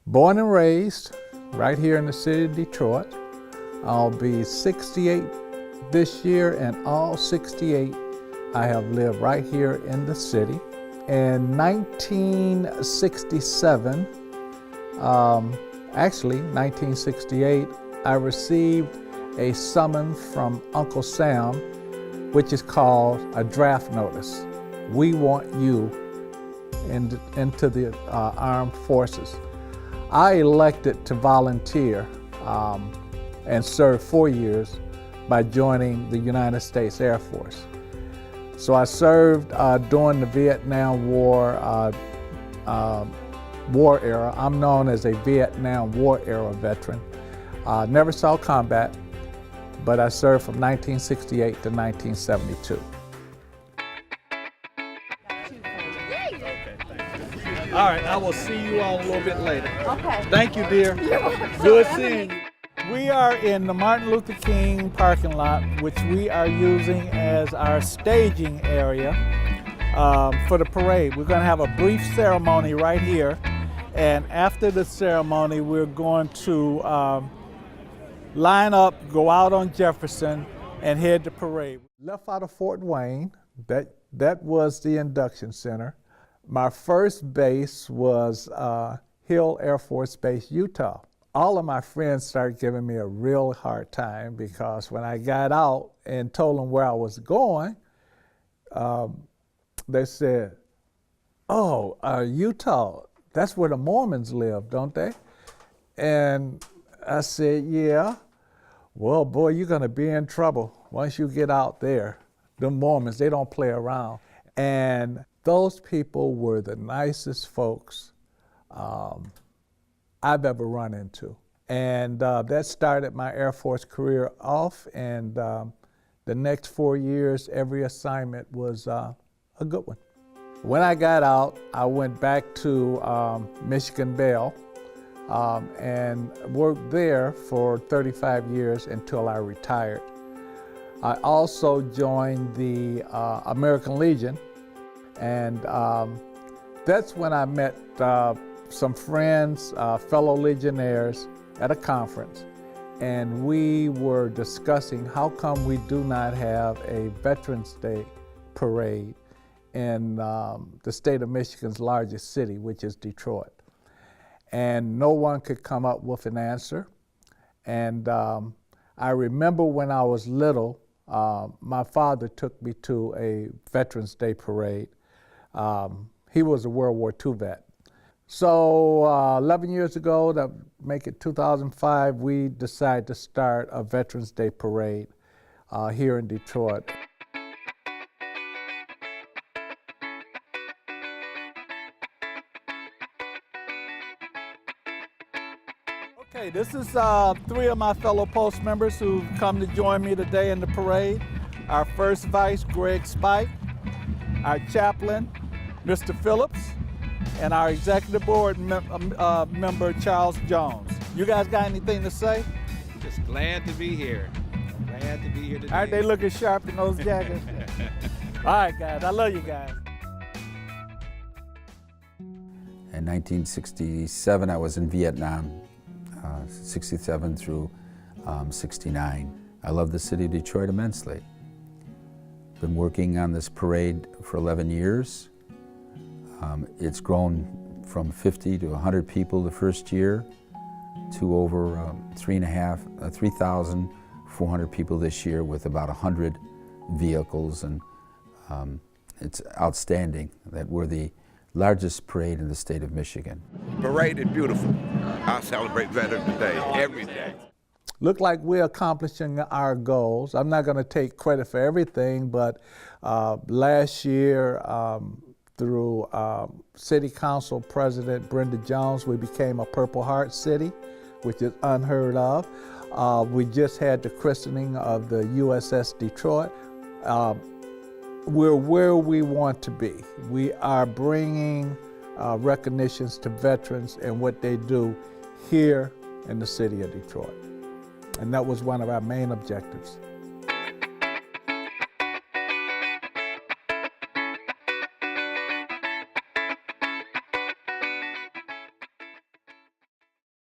Born and raised right here in the city of Detroit. I'll be 68 this year, and all 68 I have lived right here in the city. In 1967, actually 1968, I received a summons from Uncle Sam, which is called a draft notice. We want you into the armed forces. I elected to volunteer and serve 4 years by joining the United States Air Force. So I served during the Vietnam War era. I'm known as a Vietnam War era veteran. Never saw combat, but I served from 1968 to 1972. All right, I will see you all a little bit later. Okay. Thank you, dear. Good seeing you. We are in the Martin Luther King parking lot, which we are using as our staging area for the parade. We're going to have a brief ceremony right here, and after the ceremony, we're going to line up, go out on Jefferson, and head to parade. Left out of Fort Wayne. That was the induction center. My first base was Hill Air Force Base, Utah. All of my friends started giving me a real hard time because when I got out and told them where I was going, they said, "Oh, Utah, that's where the Mormons live, don't they?" And I said, "Yeah." "Well, boy, you're gonna be in trouble once you get out there. The Mormons, they don't play around." And those people were the nicest folks I've ever run into. And that started my Air Force career off, and the next 4 years, every assignment was a good one. When I got out, I went back to Michigan Bell and worked there for 35 years until I retired. I also joined the American Legion, and that's when I met some friends, fellow Legionnaires at a conference, and we were discussing how come we do not have a Veterans Day parade in the state of Michigan's largest city, which is Detroit. And no one could come up with an answer. And I remember when I was little, my father took me to a Veterans Day parade. He was a World War II vet. So 11 years ago, to make it 2005, we decided to start a Veterans Day parade here in Detroit. Okay, this is 3 of my fellow post members who've come to join me today in the parade. Our first vice, Greg Spike, our chaplain, Mr. Phillips, and our executive board member, Charles Jones. You guys got anything to say? Just glad to be here. Glad to be here today. All right, they looking sharp in those jackets. All right, guys, I love you guys. In 1967, I was in Vietnam, 67 through 69. I love the city of Detroit immensely. Been working on this parade for 11 years. It's grown from 50 to 100 people the first year to over 3,400 people this year with about 100 vehicles, and it's outstanding that we're the largest parade in the state of Michigan. Parade is beautiful. I celebrate Veterans Day every day. Look like we're accomplishing our goals. I'm not going to take credit for everything, but last year, through City Council President Brenda Jones, we became a Purple Heart City, which is unheard of. We just had the christening of the USS Detroit. We're where we want to be. We are bringing recognitions to veterans and what they do here in the city of Detroit. And that was one of our main objectives.